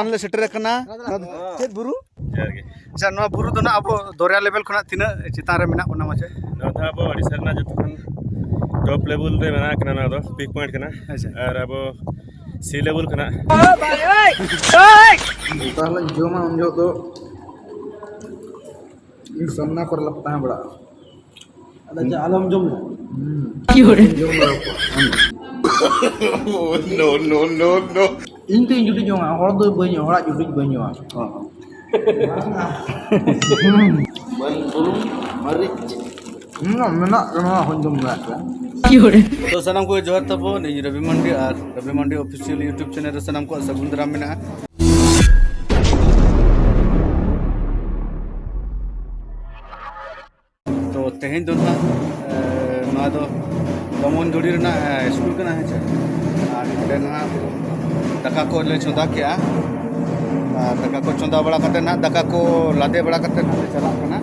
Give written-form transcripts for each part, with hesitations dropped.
ले सेटर करना चेत बुरु अच्छा नवा बुरु दो ना अब दरिया लेवल खना तीना चितान रे मेना बना माचे नथा अब ओडिसा जतन टॉप लेवल रे मेना कना ना दो पिक पॉइंट कना और अब सी लेवल कना ताला जोमा उनजो तो इन सामना कर लगता है बड़ा ada alam jom no Inti judi jonga hor do banyo hora judi banyo mena kena honjom gat तो सनम को जोहर तबो नि रवि मंडी ऑफिशियल यूट्यूब चैनल रे सनम को सगुंदरा मेना तो तेहेन दो ना दमन जोड़ी रना स्कूल कना है ना दाका को ले चंदा किया दाका को चंदा बड़ा कते ना दाका को लादे बड़ा कते ना चला कना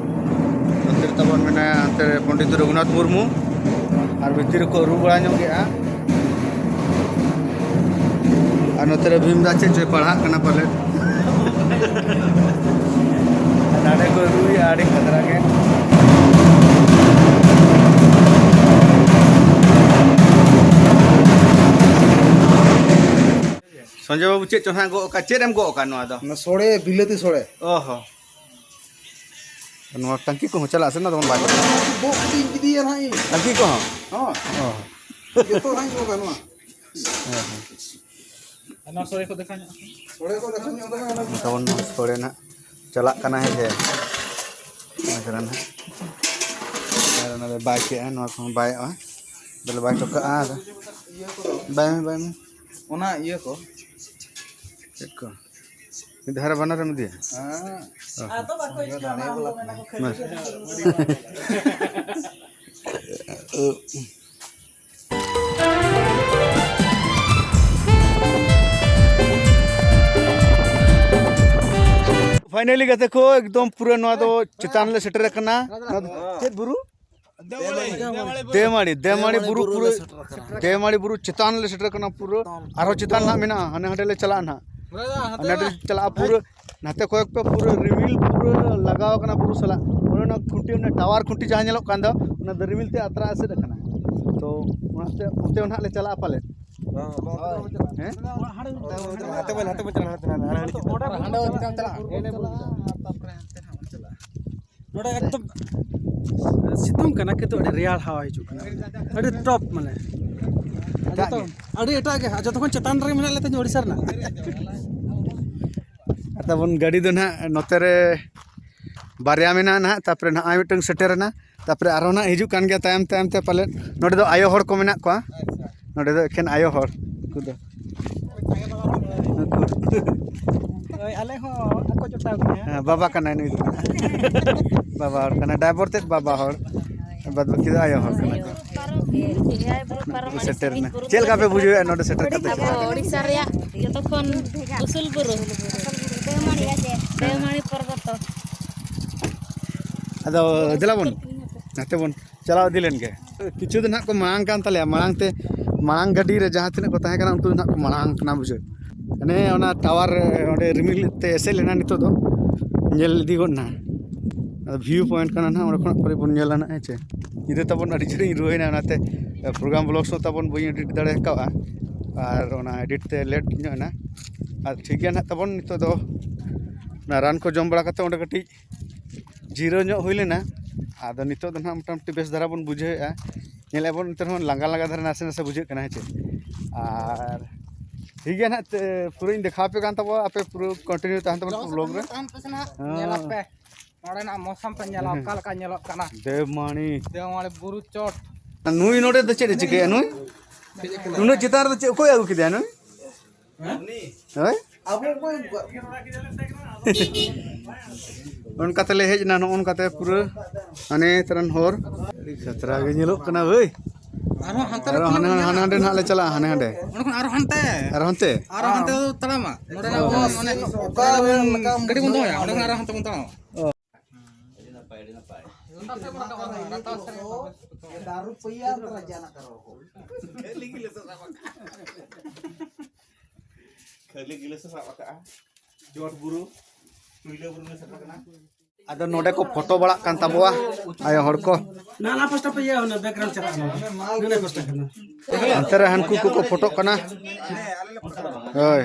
अंतर तबन मेना अंतर पंडित रघुनाथ मुर्मू और भीतर को रू बड़ा ᱧᱚᱜ ᱜᱮᱭᱟ और नोते रे भीमदा चे पढ़ा कना पले नाडे को रूई आड़ी खतरा के संजय बाबू चे चोहा गो का चेरम गो का नवा दो ना सोड़े बिलेती सोड़े ओहो नवा टंकी को चला से ना तो बात बो दिन दिया नहीं टंकी को हां ओहो ये तो नहीं होगा ना ना सोड़े को देखा तवन सोड़े ना चला कना है जे ना ना बाय के नवा को बाय बल बाय तो का बाय में ओना ये को को इधर बना रम दिया हां तो बाको इसका फाइनली गते को एकदम पूरा नवा दो चितान ले सेटर करना चेत बुरु देमाड़ी बुरु पूरा देमाड़ी बुरु चितान ले सेटर करना पूरा आरो चितान ना मेना हने हटे ले चला ना हने चला पूरा नाते कोयक पे पूरा रिविल पूरा लगाव करना पूरा सला ओना खुंटी ओना टावर खुंटी जहां नेलो कांदा ओना रिविल ते अतरा से रखना तो ओनाते ओते ओना ले चला पाले हैं हाते बन चला नोड़ा एकदम सितुंग कना के तो रियाल हवा हिजु कना अड़ी टॉप माने तो अड़ी एटा के जतो खन चतान रे मेना लेते ओडिसा ना तबन गाड़ी दो ना नोते रे बारिया मेना ना तापरे ना आय मिटंग सेटर ना तापरे आरो ना हिजु कान गया तायम ते पाले नोडे दो आयो हर को मेना को नोडे दो एखन आयो हर कुदो ओय आले हो ako जोटाव गया बाबा कना नुई दो बाबा हर कना ड्राइवर ते बाबा हर बाद बाकी दो आयो हर कना सेटर ना चेल का पे बुझो नोडे सेटर कते ओडिसा रे जतो खन उसूल बुरु देवमाणी पर्वत अदो दिलाबन नाते बन चलाव दिलेन के किछु दिन को मांग कान तले मांग गाड़ी रे जहां तिने को ताहे कना उनको ना को मांग कना बुझो अने ओना टावर ओडे रिमिल ते एसे लेना नितो दो नेल दी गो ना व्यू पॉइंट कना ना ओडे खन परे बन नेला ना हेचे इदे तबन अडी जड़ी रोइना नाते प्रोग्राम ब्लॉग्स तो तबन बई एडिट दाड़े कावा और ओना एडिट ते लेट ना और ठीक है ना तबन नितो दो ना रान को जम बड़ा कते ओडे कटी जीरो ᱧᱚᱜ हुई लेना आदो नितो दो ना मोटामुटी बेस धारा बन बुझेआ नेले बन नितो लांगा धारा नासे नासे बुझे कना हेचे और ठीक है ना पूरा देखा पे कान तब आपे पूरा कंटिन्यू तहन तब ब्लॉग रे नेला पे नोडे ना मौसम पे नेला काल का नेलो कना देवमाणी बुरु चोट नुई नोडे द चेड चिके नुई नुन चितार द कोई आगु किदे नुई होय अब कोई उनका तले हेज ना नोन काते पूरा अने तरन होर खतरा गे नेलो कना ओय आरो हंते हाने ना ले चला हाने हांडे ओनखन आरो हंते तड़ामा नोडे ना माने गड़ी बंद होया ओनखन आरो हंते बन तड़ामा दारू पैया राजा ना करो खाली गिले से सावा का जोट बुरु तुइला बुरु ने सेटा कना आदो नोडे को फोटो बड़ा कान तबवा आयो हड़ को ना फर्स्ट पे ये होना बैकग्राउंड चला ना फर्स्ट करना अंतर हनकू को फोटो कना ओय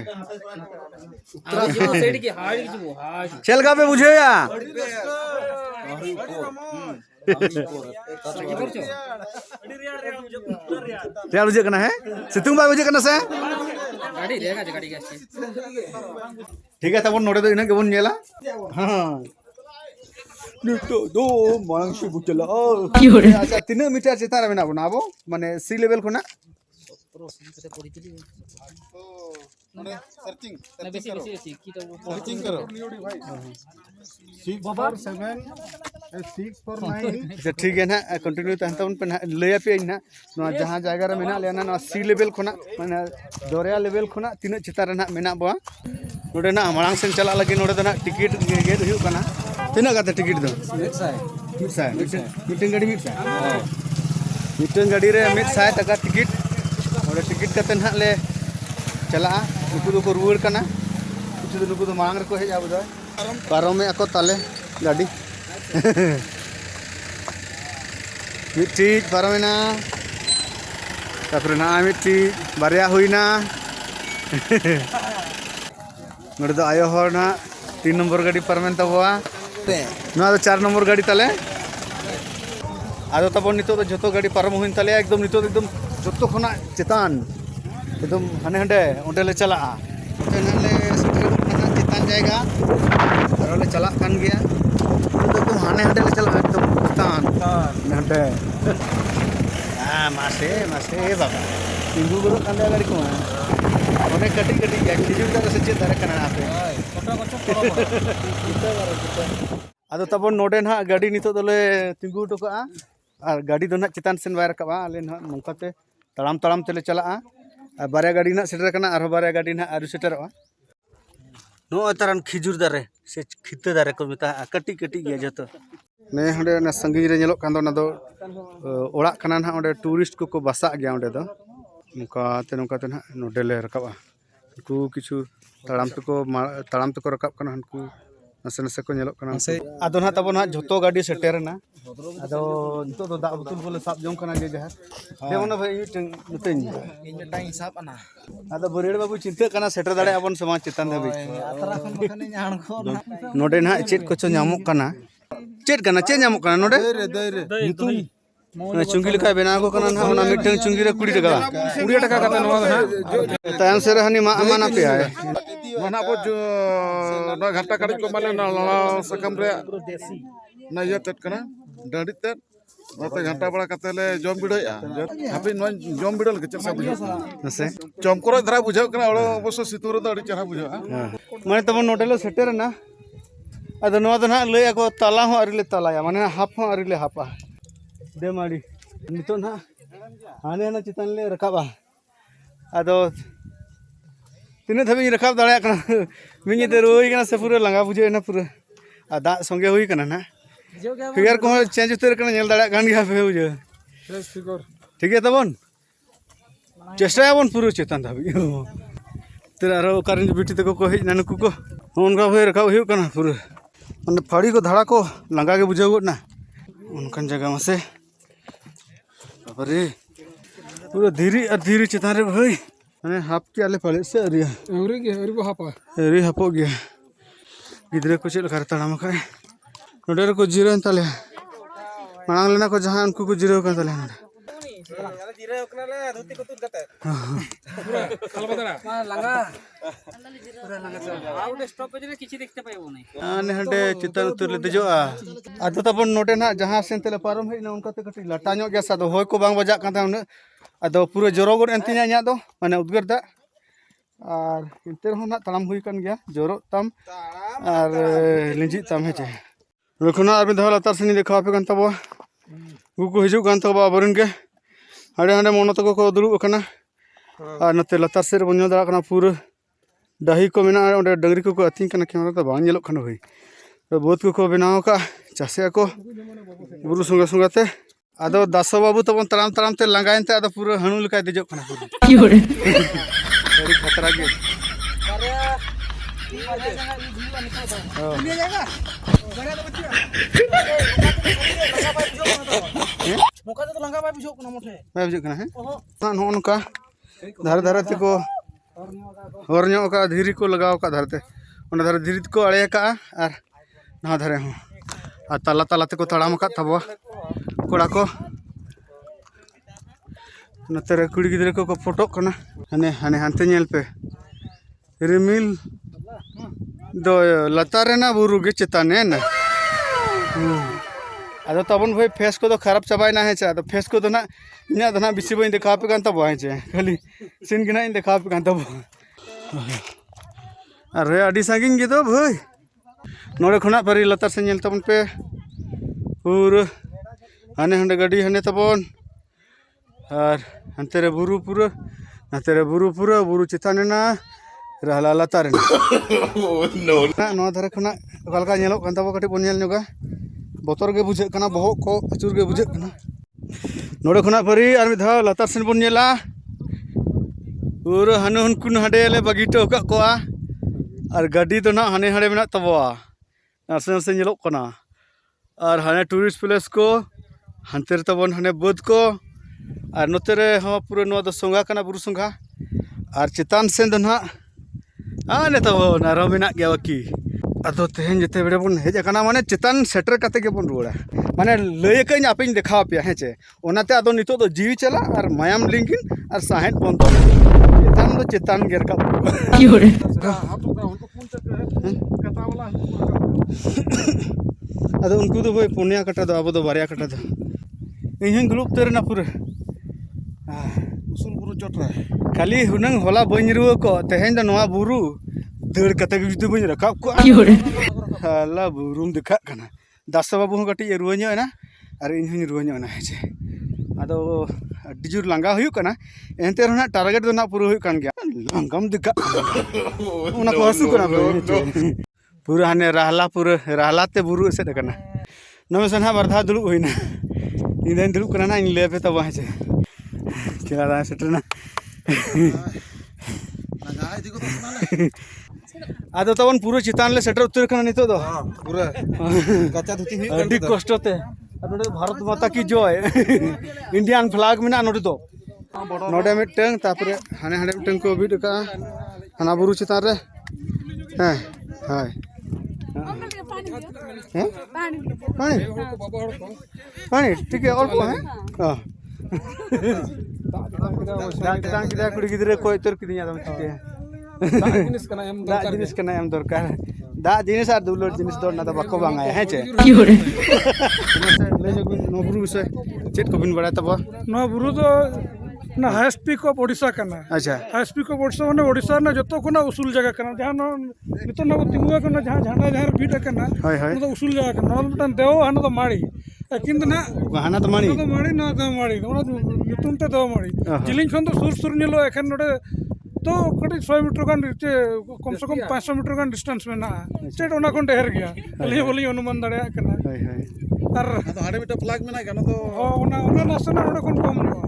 चल गा पे बुझे या क्या बुझे कना है सितुंग बा बुझे कना से गाड़ी देगा गाड़ी का ठीक है तब नोडे तो इना के बन नेला हां नितो दो मांग से बुचला अच्छा 3 मीटर चेतार मेना बना अब माने सी लेवल कोना सर्चिंग करो 647 अच्छा ठीक है ना कंटिन्यू तहन पे लय पे ना जहां जगह रे मेना लेना ना सी लेवल खोना माने दरिया लेवल खोना तीन चिता रे ना मेना बा नोडे ना मांग से चला लगे नोडे ना टिकट गेट हुई कना तीना का टिकट दो मीटिंग गाड़ी मीटिंग गाड़ी रे 100 टका टिकट और टिकट कते ना ले चला नुकु दो को रुवर कना कुछ दो नुकु दो मांग रे को हे जाब दो पारो में ako ताले गाड़ी मिट्टी पारो में ना तापर ना मिट्टी बारिया हुईना नोडे दो आयो हर ना 3 नंबर गाड़ी परमेंट तबवा ना 4 नंबर गाड़ी ताले आदो तब नितो तो जतो गाड़ी पारम हुइन ताले एकदम नितो एकदम जतो खना चितान एकदम हाने हंडे ओंडे ले चला ले सेटर खना चितान जाएगा और ले चला कान गया तो हाने हंडे ले चला एकदम चितान हंडे मासे बाबा तिंगु गुरु कांदे गाड़ी को ओने कटी गया खिजुर दारे से चेत दारे कना आपे आदो तब नोडे ना गाड़ी नितो दोले तिंगु टोका और गाड़ी दो ना चितान सेन बाय रकाबा आले ना नंकाते तड़ाम तेले चला बारे गाड़ी ना सेटर कना और बारे गाड़ी ना आरु सेटरवा नो अतरन खिजुर दारे से खिते दारे को मिता कटी गया जतो ने हंडे ना संगी रे नेलो कांदो ना दो ओड़ा कना ना ओडे टूरिस्ट को बसा गया ओडे दो नोकाते ना नोडे ले रकाबा को किछु तड़ाम तको रकाब कना हनकू नसे नसे को नेलो कना आदो ना तब ना झोतो गाड़ी सेटर ना आदो नितो दो दा बुतुल बोले साब जों कना जे जहार देमोना भाई मिटेन टाइम हिसाब आना आदो बरेड़ बाबू चिंता कना सेटर दाड़े अपन समाज चितान धाबी अतरा खन बखने जान को नोडे ना चेत को ᱧᱟᱢᱚᱜ ᱠᱟᱱᱟ चेत ᱧᱟᱢᱚᱜ ᱠᱟᱱᱟ नोडे दई चुंगी लेका बेना को कना ना ओना मिटन चुंगी रे 20 टका 20 टका कते नवा ना तायम से रहनी माना पे आए mana po na घंटा कड़ी को माले ना लड़ा सकम रे ना ये tet kana डांडी tet नते घंटा बड़ा कते ले जम बिडोया हापि न जम बिडल के चसा बुझा नसे जम करो धरा बुझाव कना ओलो अवश्य सितुर द अडी चरा बुझा माने तब नोडेलो सेटर ना अद नवा द ना लय को ताला हो अरिले तालाया माने हाफ हो अरिले हापा दे माडी नितो ना हाने ना चितान ले रकाबा अदो तीन धबी रकाब दाड़ा कना मिनी दे रोई कना से पूरा लंगा बुझे ना पूरा दा संगे हुई कना ना फिगर को चेंज उतर कना नेल दाड़ा कान गया पे बुझे ठीक है तबन चेष्टा बन पूरा चितान धबी तेरा रो कारण बिटी तको को हेज नानु को उनका भई रकाब हुई कना पूरा माने फाड़ी को धाड़ा को लंगा के बुझे ना उनकन जगह में से अरे पूरा धीरे चितान रे भाई माने हाफ के आले पड़े से अरी को हापा अरी हापो गया गिदरे को चल कर तड़ाम खाए नोडे को जीरो ताले मांग लेना को जहां उनको को जीरो का ताले जीरो ओकना ले धोती को तुद गते पूरा कलबदरा लंगा पूरा लंगा आउट स्टॉपेज रे किछि देखते पाइबो नै आने हंडे चितन उतर ले दजोआ आदो तबन नोडे ना जहां सेन तेले पारम हेना उनका ते कटी लटा ᱧᱚᱜ गया सादो होय को बांग बजा कांता उन आदो पूरा जोरो गोड एंतिना ᱧᱟ दो माने उद्गर दा और इंते रहो ना तड़ाम हुई कन गया जोरो तम और लिंजी तम हे चे रखना आर धल अतार सनी देखा पे कन तबो गुको हिजु कन तबो बरन के हाडे हाडे मोनो तको को दुरु कना और नते लतार से बन्यो दा कना पूरा दही को मेना ओंडे डंगरी को अथिं कना कैमरा तो बांग नेलो खनो होई तो बहुत को बनाव का चासे को बुरु संगे संगते आदो दासो बाबू तबन तड़ाम ते लंगायन ते आदो पूरा हणु लेका देजो कना पूरा की होरे बड़ी खतरा के ᱱᱚᱝᱠᱟ ᱛᱮᱫᱚ ᱞᱟᱸᱜᱟ ᱵᱟᱭ ᱵᱩᱡᱷᱟᱹᱜ ᱠᱟᱱᱟ ᱢᱚᱴᱷᱮ ᱵᱟᱭ ᱵᱩᱡᱷᱟᱹᱜ ᱠᱟᱱᱟ ᱦᱮᱸ ᱱᱚᱜᱼᱚ ᱱᱚᱝᱠᱟ ᱫᱷᱟᱨᱮ ᱫᱷᱟᱨᱮ ᱛᱮᱠᱚ ᱦᱚᱨ ᱧᱚᱜ ᱟᱠᱟᱫᱼᱟ ᱫᱷᱤᱨᱤ ᱠᱚ ᱞᱟᱜᱟᱣ ᱟᱠᱟᱫ ᱫᱷᱟᱨᱮᱛᱮ ᱚᱱᱟ ᱫᱷᱟᱨᱮ ᱫᱷᱤᱨᱤ ᱛᱮᱠᱚ ᱟᱲᱮ ᱟᱠᱟᱫᱼᱟ ᱟᱨ ᱱᱚᱣᱟ ᱫᱷᱟᱨᱮ ᱦᱚᱸ ᱟᱨ ᱛᱟᱞᱟ ᱛᱟᱞᱟ ᱛᱮᱠᱚ ᱛᱟᱲᱟᱢ ᱟᱠᱟᱫ ᱛᱟᱵᱚᱣᱟ ᱠᱚᱲᱟ ᱠᱚ ᱱᱚᱛᱮ ᱨᱮ ᱠᱩᱲᱤ ᱜᱤᱫᱽᱨᱟᱹ ᱠᱚᱠᱚ ᱯᱷᱳᱴᱳᱜ ᱠᱟᱱᱟ ᱦᱟᱱᱛᱮ ᱧᱮᱞ ᱯᱮ ᱨᱤᱢᱤᱞ ᱫᱚ ᱞᱟᱛᱟᱨ ᱨᱮᱱᱟᱜ ᱵᱩᱨᱩ ᱜᱮ ᱪᱮᱛᱟᱱᱮᱱᱟ ᱟᱫᱚ ᱛᱟᱵᱚᱱ ᱵᱷᱟई ᱯᱷᱮᱥ ᱠᱚᱫᱚ ᱠᱷᱟᱨᱟᱯ ᱪᱟᱵᱟᱭᱮᱱᱟ ᱦᱮᱸ ᱪᱮ ᱟᱫᱚ ᱯᱷᱮᱥ ᱠᱚᱫᱚ ᱱᱟᱜ ᱤᱧᱟᱹᱜ ᱫᱚ ᱱᱟᱜ ᱵᱮᱥᱤ ᱵᱟᱹᱧ ᱫᱮᱠᱷᱟᱣ ᱟᱯᱮ ᱠᱟᱱ ᱛᱟᱵᱚᱣᱟ ᱦᱮᱸ ᱪᱮ ᱠᱷᱟᱹᱞᱤ ᱥᱤᱱ ᱜᱮ ᱱᱟᱜ ᱤᱧ ᱫᱮᱠᱷᱟᱣ ᱟᱯᱮ ᱠᱟᱱ ᱛᱟᱵᱚᱣᱟ ᱟᱨ ᱟᱹᱰᱤ ᱥᱟᱺᱜᱤᱧ ᱜᱮᱫᱚ ᱵᱷᱟᱹᱭ ᱱᱚᱰᱮ ᱠᱷᱚᱱᱟᱜ ᱯᱟᱹᱨᱤ ᱞᱟᱛᱟᱨ ᱥᱮᱫ ᱧᱮᱞ ᱛᱟᱵᱚᱱ ᱯᱮ ᱯᱩᱨᱟᱹ ᱦᱟᱱᱮ ᱦᱟᱸᱰᱮ ᱜᱟᱹᱰᱤ ᱦᱟᱱᱮ ᱛᱟᱵᱚᱱ ᱟᱨ ᱦᱟᱱᱛᱮ ᱨᱮ ᱵᱩᱨᱩ ᱯᱩᱨᱟᱹ ᱱᱟᱛᱮ ᱨᱮ ᱵᱩᱨᱩ ᱪᱮᱛᱟᱱᱮᱱᱟ ᱨᱟᱦᱞᱟ ᱞᱟᱛᱟᱨ ᱨᱮᱱᱟ ᱱᱚᱣᱟ ᱫᱷᱟᱨᱮ ᱠᱷᱚᱱᱟᱜ ᱚᱠᱟ ᱞᱮᱠᱟ ᱧᱮᱞᱚᱜ ᱠᱟᱱ ᱛᱟᱵᱚ ᱠᱟᱹᱴᱤᱡ ᱵᱚᱱ ᱧᱮᱞ ᱧᱚᱜᱟ ᱵᱚᱛᱚᱨ ᱜᱮ ᱵᱩᱡᱷᱟᱹᱜ ᱠᱟᱱᱟ ᱵᱚᱦᱚᱜ ᱠᱚ ᱟᱹᱪᱩᱨ ᱜᱮ ᱵᱩᱡᱷᱟᱹᱜ ᱠᱟᱱᱟ ᱱᱚᱰᱮ ᱠᱷᱚᱱᱟᱜ ᱯᱟᱹᱨᱤ ᱟᱨ ᱢᱤᱫ ᱫᱷᱟᱣ ᱞᱟᱛᱟᱨ ᱥᱮᱱ ᱵᱚᱱ ᱧᱮᱞᱟ ᱯᱩᱨᱟᱹ ᱦᱟᱱᱠᱩ ᱦᱟᱸᱰᱮ ᱞᱮ ᱵᱟᱹᱜᱤ ᱦᱚᱴᱚ ᱟᱠᱟᱫ ᱠᱚᱣᱟ ᱟᱨ ᱜᱟᱹᱰᱤ ᱫᱚ ᱱᱟᱜ ᱦᱟᱱᱮ ᱦᱟᱸᱰᱮ ᱢᱮᱱᱟᱜ ᱛᱟᱵᱚᱣᱟ ᱱᱟᱥᱮ ᱱᱟᱥᱮ ᱧᱮᱞᱚᱜ ᱠᱟᱱᱟ ᱟᱨ ᱦᱟᱱᱮ ᱴᱩᱨᱤᱥᱴ ᱯᱞᱮᱥ ko ᱦᱟᱱᱛᱮ ᱨᱮ ᱛᱟᱵᱚᱱ ᱦᱟᱱᱮ ᱵᱟᱹᱫᱽ ko ᱟᱨ ᱱᱚᱛᱮ ᱨᱮ ᱦᱚᱸ ᱯᱩᱨᱟᱹ ᱱᱚᱣᱟ ᱫᱚ ᱥᱚᱸᱜᱷᱟ ᱠᱟᱱᱟ ᱵᱩᱨᱩ ᱥᱚᱸᱜᱷᱟ ᱟᱨ ᱪᱮᱛᱟᱱ ᱥᱮᱱ ᱫᱚ ᱱᱟᱜ ᱦᱟᱱᱮ ᱛᱟᱵᱚᱱ ᱟᱨᱦᱚᱸ ᱢᱮᱱᱟᱜ ᱜᱮᱭᱟ ᱵᱟᱹᱠᱤ ᱟᱫᱚ ᱛᱮᱦᱮᱧ ᱡᱮᱛᱮ ᱵᱮᱲᱮ ᱵᱚᱱ ᱦᱮᱡ ᱟᱠᱟᱱᱟ ᱢᱟᱱᱮ ᱪᱮᱛᱟᱱ ᱥᱮᱴᱮᱨ ᱠᱟᱛᱮ ᱜᱮᱵᱚᱱ ᱨᱩᱣᱟᱹᱲᱟ ᱢᱟᱱᱮ ᱞᱟᱹᱭ ᱟᱠᱟᱹᱧ ᱟᱯᱮᱧ ᱫᱮᱠᱷᱟᱣ ᱟᱯᱮᱭᱟ ᱦᱮᱸ ᱪᱮ ᱚᱱᱟᱛᱮ ᱟᱫᱚ ᱱᱤᱛᱚᱜ ᱫᱚ ᱡᱤᱣᱤ ᱪᱟᱞᱟᱜ ᱟᱨ ᱢᱟᱭᱟᱢ ᱞᱤᱸᱜᱤᱱ ᱟᱨ ᱥᱟᱸᱦᱮᱫ ᱵᱚᱱᱫᱚ ᱪᱮᱛᱟᱱ ᱜᱮ ᱨᱟᱠᱟᱵ ᱟᱫᱚ ᱩᱱᱠᱩ ᱫᱚ ᱵᱷᱟᱹᱭ ᱯᱩᱱᱭᱟ ᱠᱟᱴᱟ ᱫᱚ ᱟᱵᱚ ᱫᱚ ᱵᱟᱨᱭᱟ ᱠᱟᱴᱟ ᱫᱚ ᱤᱧ ᱦᱚᱸᱧ ᱫᱩᱲᱩᱵ ᱩᱛᱟᱹᱨᱮᱱᱟ ᱯᱩᱨᱟᱹ ᱩᱥᱩᱞ ᱵᱩᱨᱩ ᱪᱚᱴ ᱨᱮ ᱠᱷᱟᱹᱞᱤ ᱦᱩᱱᱟᱹᱝ ᱦᱚᱞᱟ ᱵᱟᱹᱧ ᱨᱩᱣᱟᱹ ᱠᱚ ᱛᱮᱦᱮᱧ ᱫᱚ ᱱᱚᱣᱟ ᱵᱩᱨᱩ ᱫᱟᱹᱲ ᱠᱟᱛᱮ ᱜᱮ ᱡᱩᱫᱤ ᱵᱟᱹᱧ ᱨᱟᱠᱟᱵ ᱠᱚᱜᱼᱟ ᱦᱟᱞᱟ ᱵᱩᱨᱩᱢ ᱫᱮᱠᱷᱟᱜ ᱠᱟᱱᱟ ᱫᱟᱥᱟ ᱵᱟᱹᱵᱩ ᱦᱚᱸ ᱠᱟᱹᱴᱤᱡ ᱨᱩᱣᱟᱹ ᱧᱚᱜ ᱮᱱᱟ ᱟᱨ ᱤᱧ ᱦᱚᱸᱧ ᱨᱩᱣᱟᱹ ᱧᱚᱜ ᱮᱱᱟ ᱦᱮᱸ ᱪᱮ ᱟᱫᱚ ᱟᱹᱰᱤ ᱡᱳᱨ ᱞᱟᱸᱜᱟ ᱦᱩᱭᱩᱜ ᱠᱟᱱᱟ ᱮᱱᱛᱮ ᱨᱮᱦᱚᱸ ᱱᱟᱜ ᱴᱟᱨᱜᱮᱴ ᱫᱚ ᱱᱟᱜ ᱯᱩᱨᱟᱹ ᱦᱩᱭᱩᱜ ᱠᱟᱱ ᱜᱮᱭᱟ ᱞᱟᱸᱜᱟᱢ ᱫᱮᱠᱷᱟᱜ ᱚᱱᱟ ᱠᱚ ᱦᱟᱹᱥᱩ ᱠᱟᱱᱟ ᱯᱩᱨᱟᱹ ᱦᱟᱱᱮ ᱨᱟᱦᱞᱟ te buru ᱮᱥᱮᱫ ᱟᱠᱟᱱᱟ ᱱᱚᱣᱟ ᱥᱮ ᱱᱟᱜ ᱵᱟᱨ ᱫᱷᱟᱣ ᱫᱩᱲᱩᱵ ᱦᱩᱭᱱᱟ ᱤᱧ ᱫᱚᱧ ᱫᱩᱲᱩᱵ ᱠᱟᱱᱟ ᱱᱟᱜ ᱤᱧ ᱞᱟᱹᱭ ᱟᱯᱮ ᱛᱟᱵᱚ ᱦᱮᱸ ᱪᱮ ᱪᱮᱫᱟᱜ ᱫᱟᱜ ᱥᱮᱴᱮᱨᱮᱱᱟ ᱟᱫᱚ ᱛᱟᱵᱚᱱ ᱯᱩᱨᱟᱹ ᱪᱮᱛᱟᱱ ᱞᱮ ᱥᱮᱴᱮᱨ ᱩᱛᱟᱹᱨ ᱠᱟᱱᱟ ᱱᱤᱛᱚᱜ ᱫᱚ पूरा कच्चा धोती हुई ᱟᱹᱰᱤ ᱠᱚᱥᱴᱚ ᱛᱮ ᱟᱨ ᱱᱚᱰᱮ ᱵᱷᱟᱨᱚᱛ ᱢᱟᱛᱟ ᱠᱤ ᱡᱚᱭ ᱤᱱᱰᱤᱭᱟᱱ ᱯᱷᱞᱟᱜ ᱢᱮᱱᱟᱜᱼᱟ ᱱᱚᱰᱮ ᱫᱚ ᱱᱚᱰᱮ ᱢᱤᱫᱴᱟᱝ ᱛᱟᱨᱯᱚᱨᱮ ᱦᱟᱱᱮ ᱦᱟᱸᱰᱮ ᱢᱤᱫᱴᱟᱝ ᱠᱚ ᱵᱤᱫ ᱟᱠᱟᱜᱼᱟ ᱦᱟᱱᱟ ᱵᱩᱨᱩ ᱪᱮᱛᱟᱱ ᱨᱮ ᱦᱮᱸ ᱦᱳᱭ पानी ठीक है अल्प है दाग किदा कुड़ी गिदरे को इतर किदिया दम चिते दाग जिनिस कना एम दरकार दाग जिनिस आर दुलर जिनिस दो ना तो बाको बांगा है चे ले जबिन नो बुरु से चेत को बिन बड़ा तबो नो बुरु तो ना हाईएस्ट पीक ऑफ ओडिशा करना अच्छा हाईएस्ट पीक ऑफ ओडिशा माने ओडिशा ना जतो कोना उसूल जगह करना जहां नितो ना तिंगुआ करना जहां झाना जहां बीट करना हाय हाय तो उसूल जगह करना मटन देव हाना तो माड़ी किंतु ना हाना तो मानी तो माड़ी ना तो माड़ी ओना नितुम ते दो माड़ी जिलिंग खन तो सुर सुर नेलो एखन नोडे तो कटी 100 मीटर गान कम से कम 500 मीटर गान डिस्टेंस में ना स्टेट ओना कोन ढेर गया अली बोली अनुमान दड़या करना हाय हाय और तो हाडे मिटा फ्लैग में ना गनो तो ओना नासना नोडे कोन कम नो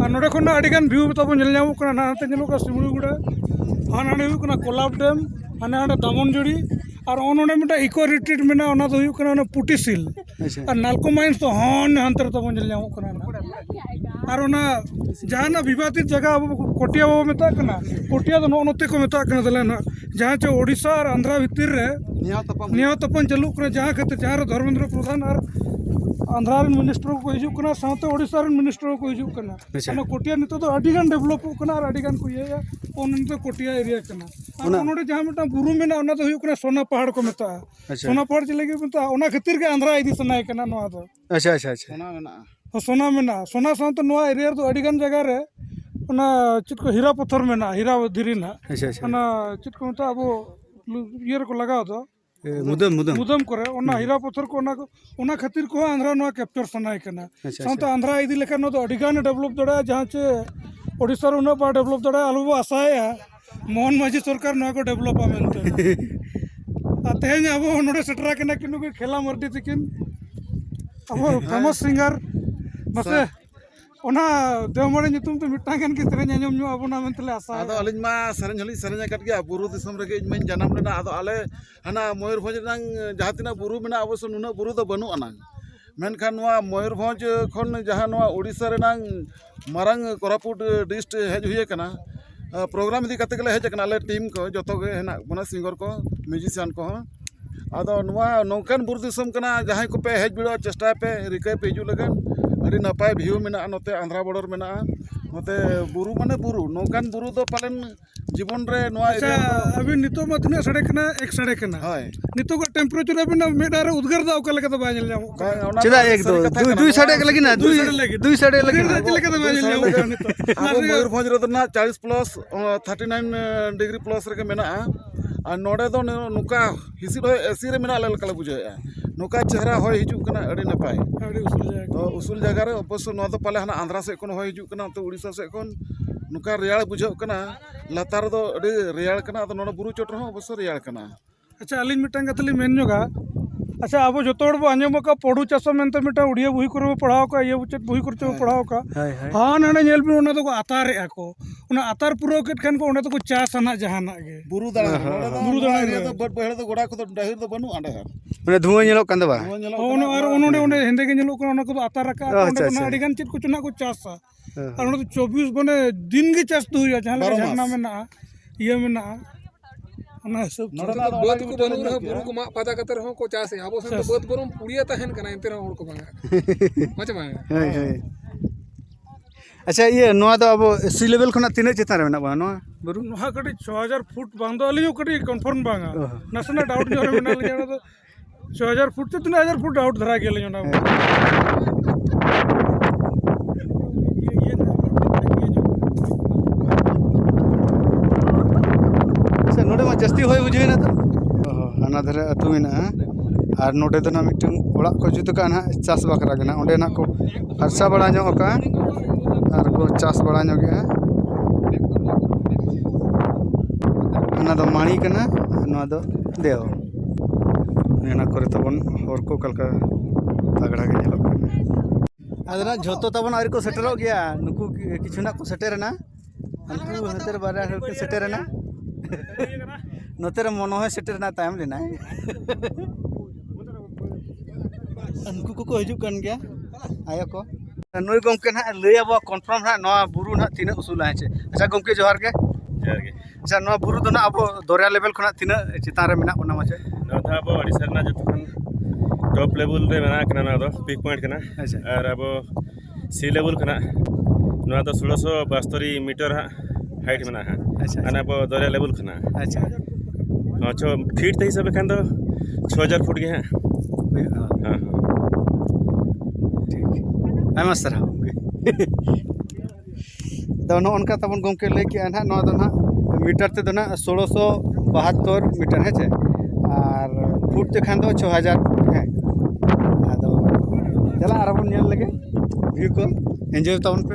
और नोडे कोन अडिगान व्यू तब नेल नामो कना नाते नेलो का सिमड़ीगुड़ा हानाडे हुई कना कोलाब डैम हाने दामनजोड़ी और ओनोडे मिटा इको रिट्रीट में ओना तो हुई कना पुटीसिल और नालको माइंस तो हन हंतर तब नेल नामो कना और ओना जहां विवादित जगह अब कोटिया वो मेता कना कोटिया तो नोते को मेता कना दले ना जहां चे ओडिशा और आंध्र भितर रे निया तपन चालू कना जहां खते जहां धर्मेंद्र प्रधान और आंध्र मिनिस्टर को हिजू कना साथे ओडिशा मिनिस्टर को हिजू कना ओना कोटिया नितो तो अडिगान डेवलप कना और अडिगान को ये ओन तो कोटिया एरिया कना और ओनोडे जहां मिटा बुरु मेना ओना तो हुई कना सोना पहाड़ को मेता सोना पहाड़ चले के मेता ओना खातिर के आंध्र इदी सनाय कना नोआ दो अच्छा अच्छा अच्छा सोना में ना सोना मेना सोना साथे नोआ एरिया तो अडिगान जगह रे ओना चित को हीरा पत्थर मेना हीरा धीरी ना अच्छा अच्छा ओना चित को मेता अब ये को लगाओ तो मुदम मुदम मुदम करे ओना हीरा पत्थर को ओना खातिर को आंध्र नोआ कैप्चर सनाय कना साथे आंध्र इदी लेखा नो तो अडिगान डेवलप दड़ा जहां चे ओडिसा रे उना बा डेवलप दड़ा आलु बो आसाया मोहन माझी सरकार नोआ को डेवलप आमेनते तेहेन अब नोडे सेटरा कना किनु के खेला मर्दी तकिन अब फेमस सिंगर बसे ᱚᱱᱟ ᱫᱮᱣᱢᱟᱹᱲᱤ ᱧᱩᱛᱩᱢ ᱛᱮ ᱢᱤᱫᱴᱟᱝ ᱜᱟᱱ ᱜᱮ ᱥᱮᱨᱮᱧ ᱟᱸᱡᱚᱢ ᱧᱚᱜ ᱟᱵᱚᱱᱟ ᱢᱮᱱᱛᱮᱞᱮ ᱟᱥᱟᱭᱟ ᱟᱫᱚ ᱟᱹᱞᱤᱧ ᱢᱟ ᱥᱮᱨᱮᱧ ᱦᱚᱸᱞᱤᱧ ᱥᱮᱨᱮᱧ ᱟᱠᱟᱫ ᱜᱮᱭᱟ ᱵᱩᱨᱩ ᱫᱤᱥᱚᱢ ᱨᱮᱜᱮ ᱤᱧ ᱢᱟᱧ ᱡᱟᱱᱟᱢ ᱞᱮᱱᱟ ᱟᱫᱚ ᱟᱞᱮ ᱦᱟᱱᱟ ᱢᱚᱭᱩᱨᱵᱷᱚᱸᱡᱽ ᱨᱮᱱᱟᱝ ᱡᱟᱦᱟᱸ ᱛᱤᱱᱟᱹᱜ ᱵᱩᱨᱩ ᱢᱮᱱᱟᱜᱼᱟ ᱚᱵᱚᱥᱥᱳ ᱱᱩᱱᱟᱹᱜ ᱵᱩᱨᱩ ᱫᱚ ᱵᱟᱹᱱᱩᱜ ᱟᱱᱟᱝ ᱢᱮᱱᱠᱷᱟन ᱱᱚᱣᱟ ᱢᱚᱭᱩᱨᱵᱷᱚᱸᱡᱽ ᱠᱷᱚᱱ ᱡᱟᱦᱟᱸ ᱱᱚᱣᱟ ᱩᱲᱤᱥᱥᱟ ᱨᱮᱱᱟᱝ ᱢᱟᱨᱟᱝ ᱠᱳᱨᱟᱯᱩᱴ ᱰᱤᱥᱴ ᱦᱮᱡ ᱦᱩᱭ ᱟᱠᱟᱱᱟ ᱯᱨᱳᱜᱨᱟम ᱤᱫᱤ ᱠᱟᱛᱮ ᱜᱮᱞᱮ ᱦᱮᱡ ᱟᱠᱟᱱᱟ ᱟᱞᱮ ᱴᱤᱢ ko ᱡᱚᱛᱚ ᱜᱮ ᱦᱮᱱᱟᱜ ᱵᱚᱱᱟ ᱥᱤᱝᱜᱟᱨ ko ᱢᱤউᱡᱤᱥᱤᱭᱟᱱ ᱠᱚᱦᱚᱸ ᱟᱫᱚ ᱱᱚᱣᱟ ᱱᱚᱝᱠᱟᱱ ᱵᱩᱨᱩ ᱫᱤᱥᱚᱢ ᱠᱟᱱᱟ ᱡᱟᱦᱟᱸᱭ ᱠᱚᱯᱮ ᱦᱮᱡ ᱵᱤᱰᱟᱹᱣ ᱪᱮᱥᱴᱟᱭ ᱯᱮ ᱨᱤᱠᱟᱹᱭ ᱯᱮ ᱦᱤᱡᱩᱜ ᱞᱟᱹᱜᱤᱫ ᱟᱹᱰᱤ ᱱᱟᱯᱟᱭ ᱵᱷᱤᱭᱩ ᱢᱮᱱᱟᱜᱼᱟ ᱱᱚᱛᱮ ᱟᱸᱫᱷᱨᱟ ᱵᱚর্ডᱟর ᱢᱮᱱᱟᱜᱼᱟ ᱱᱚᱛᱮ ᱵᱩᱨᱩ ᱢᱟᱱᱮ ᱵᱩᱨु ᱱᱚᱝᱠᱟᱱ ᱵᱩᱨु ᱫᱚ ᱯᱟᱞᱮᱱ জীবন ᱨᱮ ᱱᱚᱣᱟ ᱟᱪᱪᱷᱟ ᱟᱹᱵᱤᱱ ᱱᱤᱛᱚᱜ ᱢᱟ ᱛᱤᱱᱟᱹᱜ ᱥᱟᱰᱮ ᱠᱟᱱᱟ 1 ᱥᱟᱰᱮ ᱠᱟᱱᱟ ᱦᱳᱭ ᱱᱤᱛᱚᱜᱟᱜ ᱴᱮᱢᱯᱟᱨᱮᱪᱟᱨ ᱟᱹᱵᱤᱱᱟᱜ ᱢᱮᱫ ᱨᱮ ᱩᱫᱽᱜᱟᱹᱨ ᱫᱚ ᱚᱠᱟ ᱞᱮᱠᱟ ᱫᱚ ᱵᱟᱭ ᱧᱮᱞ ᱧᱟᱢᱚᱜ ᱠᱟᱱᱟ ᱪᱮᱫᱟᱜ ᱮᱠ ᱫᱚ দুই সাইডে লাগি না দুই সাইডে লাগি না ᱪᱮᱫ ᱞᱮᱠᱟ ᱫᱚ ᱵᱟᱭ ᱧᱮᱞ ᱧᱟᱢᱚᱜ ᱠᱟᱱᱟ ᱱᱤᱛᱚᱜ ᱟᱵᱚ ᱢᱚᱭᱩᱨᱵᱷᱚᱸᱡᱽ ᱨᱮᱫᱚ ᱱᱟᱜ 40 ᱯᱞᱟᱥ 39 ᱰᱤᱜᱽᱨᱤ ᱯᱞᱟᱥ ᱨᱮᱜᱮ ᱢᱮᱱᱟᱜᱼᱟ ᱟᱨ ᱱᱚᱰᱮ ᱫᱚ ᱱᱚᱝᱠᱟ ᱦᱤᱸᱥᱤᱫ ᱦᱚᱭ ᱮᱥᱤ ᱨᱮ ᱢᱮᱱᱟᱜ ᱞᱮᱠᱟ ᱞᱮ ᱵᱩᱡᱷᱟᱹᱣᱮᱜᱼᱟ ᱱᱚᱝᱠᱟ ᱪᱮᱦᱨᱟ ᱦᱚᱭ ᱦᱤᱡᱩᱜ ᱠᱟᱱᱟ ᱟᱹᱰᱤ ᱱᱟᱯᱟᱭ ᱟᱹᱰᱤ ᱩᱥᱩᱞ ᱡᱟᱭᱜᱟ ᱛᱚ ᱩᱥᱩᱞ ᱡᱟᱭᱜᱟ ᱨᱮ ᱚᱵᱚᱥᱥᱳ ᱱᱚᱣᱟ ᱫᱚ ᱯᱟᱞᱮ ᱦᱟᱱᱟ ᱟᱸᱫᱷᱨᱟ ᱥᱮᱫ ᱠᱷᱚᱱ ᱦᱚᱭ ᱦᱤᱡᱩᱜ ᱠᱟᱱᱟ ᱚᱱᱛᱮ ᱩᱲᱤᱥᱥᱟ ᱥᱮᱫ ᱠᱷᱚᱱ ᱱᱚᱝᱠᱟ ᱨᱮᱭᱟᱲ ᱵᱩᱡᱷᱟᱹᱜ ᱠᱟᱱᱟ ᱞᱟᱛᱟᱨ ᱨᱮᱫᱚ ᱟᱹᱰᱤ ᱨᱮᱭᱟᱲ ᱠᱟᱱᱟ ᱟᱫᱚ ᱱᱚᱰᱮ ᱵᱩᱨᱩ ᱪᱚᱴ ᱨᱮᱦᱚᱸ ᱚᱵᱚᱥᱥᱳ ᱨᱮᱭᱟᱲ ᱠᱟᱱᱟ ᱟᱪᱪᱷᱟ ᱟᱹᱞᱤᱧ ᱢᱤᱫᱴᱟᱝ ᱠᱟᱛᱷᱟ ᱞᱤᱧ ᱢᱮᱱ ᱧᱚᱜᱟ ᱟᱪᱪᱷᱟ ᱟᱵᱚ ᱡᱚᱛᱚ ᱦᱚᱲ ᱵᱚ ᱟᱸᱡᱚᱢ ᱟᱠᱟᱫ ᱯᱚᱲᱩ ᱪᱟᱥᱚ ᱢᱮᱱᱛᱮ ᱢᱤᱫᱴᱟᱝ ᱩᱲᱤᱭᱟᱹ ᱵᱚᱦᱤ ᱠᱚᱨᱮ ᱵᱚ ᱯᱟᱲᱦᱟᱣ ᱟᱠᱟᱫ ᱤᱭᱟᱹ ᱪᱮᱫ ᱵᱚᱦᱤ ᱠᱚᱨᱮ ᱵᱚ ᱯᱟᱲᱦᱟᱣ ᱟᱠᱟᱫ ᱦᱟᱸ ᱱᱟᱰᱮ ᱧᱮᱞ ᱵᱤᱱ ᱚᱱᱟ ᱫᱚᱠᱚ ᱟᱛᱟᱨᱮᱜᱼᱟ ᱠᱚ ᱚᱱᱟ ᱟᱛᱟᱨ ᱯᱩᱨᱟᱹᱣ ᱠᱮᱫ ᱠᱷᱟᱱ ᱠᱚ ᱚᱸᱰᱮ ᱫᱚᱠᱚ ᱪᱟᱥᱟ ᱱᱟᱜ ᱡᱟᱦᱟᱱᱟᱜ ᱜᱮ ᱵᱩᱨᱩ ᱫᱟᱬᱟᱱ ᱱᱚᱰᱮ ᱫᱚ ᱵᱩᱨᱩ ᱫᱟᱬᱟᱱ ᱮᱨᱤᱭᱟ ᱫᱚ ᱵᱟᱹᱫ ᱵᱟᱹᱭᱦᱟᱹᱲ ᱫᱚ ᱜᱚᱰᱟ ᱠᱚᱫᱚ ᱰᱟᱹᱦᱤ ᱫᱚ ᱵᱟᱹᱱᱩᱜᱼᱟ ᱚᱸᱰᱮ মানে ধুঁয়ো ᱧᱮᱞᱚᱜ ᱠᱟᱱ ᱫᱚ ᱵᱟ ᱱᱚᱣᱟ ᱧᱮᱞᱚᱜ ᱚᱱᱟ ᱟᱨ ᱚᱱᱚᱰᱮ ᱦᱮᱸᱫᱮ ᱜᱮ ᱧᱮᱞᱚᱜ ᱠᱟᱱᱟ ᱚᱱᱟ ᱠᱚᱫᱚ ᱟᱛᱟᱨ ᱨᱟᱠᱟᱵ ᱚᱸᱰᱮ ᱟᱪᱪᱷᱟ, ᱠᱷᱚᱱᱟᱜ ᱟᱪᱪᱷᱟ। ᱟᱹᱰᱤ ᱜᱟᱱ ᱪᱮᱫ ᱠᱚᱪᱚ ᱱᱟᱜ ᱠᱚ ᱪᱟᱥᱟ ᱟᱨ ᱚᱸᱰᱮ ᱫᱚ 24 ᱢᱟᱱᱮ ᱫᱤᱱ ᱜᱮ ᱪᱟᱥ ᱫᱚ ᱦᱩᱭᱩᱜᱼᱟ ᱡᱟᱦᱟᱸ ᱞᱮᱠᱟ ᱡᱷᱟᱨᱱᱟ ᱢᱮᱱᱟᱜᱼᱟ ᱤᱭᱟᱹ ᱢᱮᱱᱟᱜᱼᱟ ᱚᱱᱟ ᱦᱤᱥᱟᱹᱵ ᱛᱮ ᱱᱚᱰᱮ ᱵᱟᱹᱫ ᱠᱚ ᱵᱟᱹᱱᱩᱜ ᱨᱮᱦᱚᱸ ᱵᱩᱨᱩ ᱠᱚ ᱢᱟᱜ ᱯᱷᱟᱫᱟ ᱠᱟᱛᱮ ᱨᱮᱦᱚᱸ ᱠᱚ ᱪᱟᱥᱮᱜᱼᱟ ᱟᱵᱚ ᱥᱮᱱ ᱫᱚ ᱵᱟᱹᱫ ᱵᱚᱨᱚᱝ ᱯᱩᱲᱤᱭᱟᱹ ᱛᱟᱦᱮᱱ ᱠᱟᱱᱟ ᱮᱱᱛᱮ ᱨᱮᱦᱚᱸ ᱦᱚᱲ ᱠᱚ ᱵᱟᱝᱟ ᱢᱟᱪᱮ ᱵᱟᱝᱟ ᱦᱳᱭ ᱦᱳᱭ ᱟᱪᱪᱷᱟ ᱤᱭᱟᱹ ᱱᱚᱣᱟ ᱫᱚ ᱟᱵᱚ ᱥᱤ ᱞᱮᱵᱮᱞ ᱠᱷᱚᱱᱟᱜ ᱛᱤᱱᱟᱹᱜ ᱪᱮᱛᱟᱱ ᱨᱮ ᱢᱮᱱᱟᱜ ᱵᱚᱱᱟ ᱱᱚᱣᱟ ᱵᱩᱨᱩ ᱱᱚᱣᱟ ᱠᱟᱹᱴᱤᱡ 6000 ᱯᱷᱩᱴ ᱵᱟᱝ ᱫᱚ ᱟᱹᱞᱤᱧ ᱦᱚᱸ ᱠᱟᱹᱴᱤᱡ ᱠᱚᱱᱯᱷᱟᱨᱢ ᱵᱟᱝᱟ ᱱᱟᱥᱮᱱᱟᱜ ᱰᱟᱣᱩᱴ ᱧᱚᱜ ᱨᱮ ᱢᱮᱱᱟᱜ ᱞᱤᱧᱟ ᱚᱱᱟ ᱫᱚ 6000 ᱯᱷᱩᱴ ᱥᱮ 3000 ᱯᱷᱩᱴ ᱰᱟᱣᱩᱴ ᱫᱷᱟᱨᱟ ᱜᱮᱭᱟᱞᱤᱧ ᱚᱱᱟ ᱟᱪᱪᱷᱟ ᱱᱚᱰᱮ ᱢᱟ ᱡᱟᱹᱥᱛᱤ ᱦᱚᱭ ᱵᱩᱡᱷᱟᱹᱣᱮᱱᱟ ᱛᱚ ᱦᱟᱱᱟ ᱫᱷᱟᱨᱮ ᱟᱹᱛᱩ ᱢᱮᱱᱟᱜᱼᱟ ᱟᱨ ᱱᱚᱰᱮ ᱫᱚ ᱱᱟᱜ ᱢᱤᱫᱴᱟᱝ ᱚᱲᱟᱜ ᱠᱚ ᱡᱩᱛ ᱟᱠᱟᱫᱼᱟ ᱱᱟᱜ ᱪᱟᱥ ᱵᱟᱠᱷᱨᱟ ᱜᱮ ᱱᱟᱜ ᱚᱸᱰᱮ ᱱᱟᱜ ᱠᱚ ᱯᱷᱟᱨᱪᱟ ᱵᱟᱲᱟ ᱧᱚᱜ ᱟᱠᱟᱜᱼᱟ ᱟᱨ ᱠᱚ ᱪᱟᱥ ᱵᱟᱲᱟ ᱧᱚᱜᱮᱜᱼᱟ ᱚᱱᱟ ᱫᱚ ᱢᱟᱹᱲᱤ ᱠᱟᱱᱟ ᱱᱚᱣᱟ ᱫᱚ ᱫᱮᱣ ᱚᱱᱟ ᱠᱚᱨᱮ ᱛᱟᱵᱚᱱ ᱦᱚᱲ ᱠᱚ ᱚᱠᱟ ᱞᱮᱠᱟ ᱛᱟᱜᱲᱟ ᱜᱮ ᱧᱮᱞᱚᱜ ᱠᱟᱱᱟ ᱟᱫᱚ ᱱᱟᱜ ᱡᱷᱚᱛᱚ ᱛᱟᱵᱚᱱ ᱟᱹᱣᱨᱤ ᱠᱚ ᱥᱮᱴᱮᱨᱚᱜ ᱜᱮᱭᱟ ᱱᱩᱠᱩ ᱠᱤᱪᱷᱩ ᱱᱟᱜ ᱠᱚ ᱥᱮᱴᱮᱨᱮᱱᱟ ᱩᱱᱠᱩ ᱱᱚᱛᱮ ᱨᱮ ᱵᱟᱨᱭᱟ ᱦᱚᱲ ᱠᱚ ᱥᱮᱴᱮᱨᱮᱱᱟ ᱱᱚᱛᱮ ᱨᱮ ᱢᱚᱱᱳ ᱦᱚᱸ ᱥᱮᱴᱮᱨᱮᱱᱟ ᱛᱟᱭᱚᱢ ᱞᱮᱱᱟᱭ ᱩᱱᱠᱩ ᱠᱚᱠᱚ ᱦᱤᱡᱩᱜ ᱠᱟᱱ ᱜᱮᱭᱟ ᱟᱭᱳ ᱠᱚ ᱱᱩᱭ ᱜᱚᱢᱠᱮ ᱱᱟᱜ ᱞᱟᱹᱭ ᱟᱵᱚ ᱠᱚᱱᱯᱷᱟᱨᱢ ᱱᱟᱜ ᱱᱚᱣᱟ ᱵᱩᱨᱩ ᱱᱟᱜ ᱛᱤᱱᱟᱹᱜ ᱩᱥᱩᱞᱟ ᱦᱮᱸ ᱪᱮ ᱟᱪᱪᱷᱟ ᱜᱚᱢᱠᱮ ᱡᱚᱦᱟᱨ ᱜᱮ ᱡᱚᱦᱟᱨ ᱜᱮ ᱟᱪᱪᱷᱟ ᱱᱚᱣᱟ ᱵᱩᱨᱩ ᱫᱚ ᱱᱟᱜ ᱟᱵᱚ ᱫᱚᱨᱭᱟ ᱞᱮᱵᱮᱞ ᱠᱷᱚᱱᱟᱜ ᱛᱤᱱᱟᱹᱜ ᱪᱮᱛᱟᱱ ᱨᱮ ᱢᱮᱱᱟᱜ ᱵᱚᱱᱟ ᱢᱟᱪᱮ ᱱᱚᱣᱟ ᱫᱚ ᱟᱵᱚ ᱳᱰᱤᱥᱟ ᱨᱮᱱᱟᱜ ᱡᱚᱛᱚ ᱠᱷᱚᱱ ᱴᱚᱯ ᱞᱮᱵᱮᱞ ᱨᱮ ᱢᱮᱱᱟᱜ ᱠᱟᱱᱟ ᱱᱚᱣᱟ ᱫᱚ ᱯᱤᱠ ᱯᱚᱭᱮंᱴ ᱠᱟᱱᱟ ᱟᱪᱪᱷᱟ ᱟᱨ ᱟᱵᱚ ᱥᱤ ᱞᱮᱵᱮᱞ ᱠᱷᱚᱱᱟᱜ ᱱᱚᱣᱟ ᱫᱚ 1672 ᱢᱤᱴᱟᱨ ᱦᱟᱸᱜ ᱦᱟइट ᱢᱮᱱᱟᱜᱼᱟ ᱦᱟᱸᱜ ᱟᱪᱪᱷᱟ ᱟᱨ ᱟᱵᱚ ᱫᱚᱨᱭᱟ ᱞᱮᱵᱮᱞ ᱠᱷᱚᱱᱟᱜ ᱟᱪᱪᱷᱟ ᱪᱷᱚ ᱯᱷᱤᱴ ᱛᱮ ᱦᱤᱥᱟᱹᱵ ᱞᱮᱠᱷᱟᱱ ᱫᱚ 6000 ᱯᱷᱩᱴ ᱜᱮ ᱦᱟᱸᱜ ᱦᱩᱭᱩᱜᱼᱟ ᱦᱮᱸ ᱴᱷᱤक ᱟᱭᱢᱟ ᱥᱟᱨᱦᱟᱣ ᱜᱚᱢᱠᱮ ᱟᱫᱚ ᱱᱚᱜᱼᱚ ᱱᱚᱝᱠᱟ ᱛᱟᱵᱚᱱ ᱜᱚᱢᱠᱮ ᱞᱟᱹᱭ ᱠᱮᱜᱼᱟ ᱱᱟᱦᱟᱜ ᱱᱚᱣᱟ ᱫᱚ ᱱᱟᱦᱟᱜ ᱢᱤᱴᱟᱨ ᱛᱮᱫᱚ ᱱᱟᱦᱟᱜ 1672 ᱢᱤᱴᱟᱨ ᱦᱮᱸ ᱪᱮ ᱟᱨ ᱯᱷᱩᱴ ᱛᱮᱠᱷᱟᱱ ᱫᱚ 6000 ᱦᱮᱸ ᱟᱫᱚ ᱪᱟᱞᱟᱜ ᱟᱨ ᱵᱚᱱ ᱧᱮᱞ ᱞᱮᱜᱮ ᱵᱷᱤᱭᱩ ᱠᱚ ᱮᱱᱡᱚᱭ ᱛᱟᱵᱚᱱ ᱯᱮ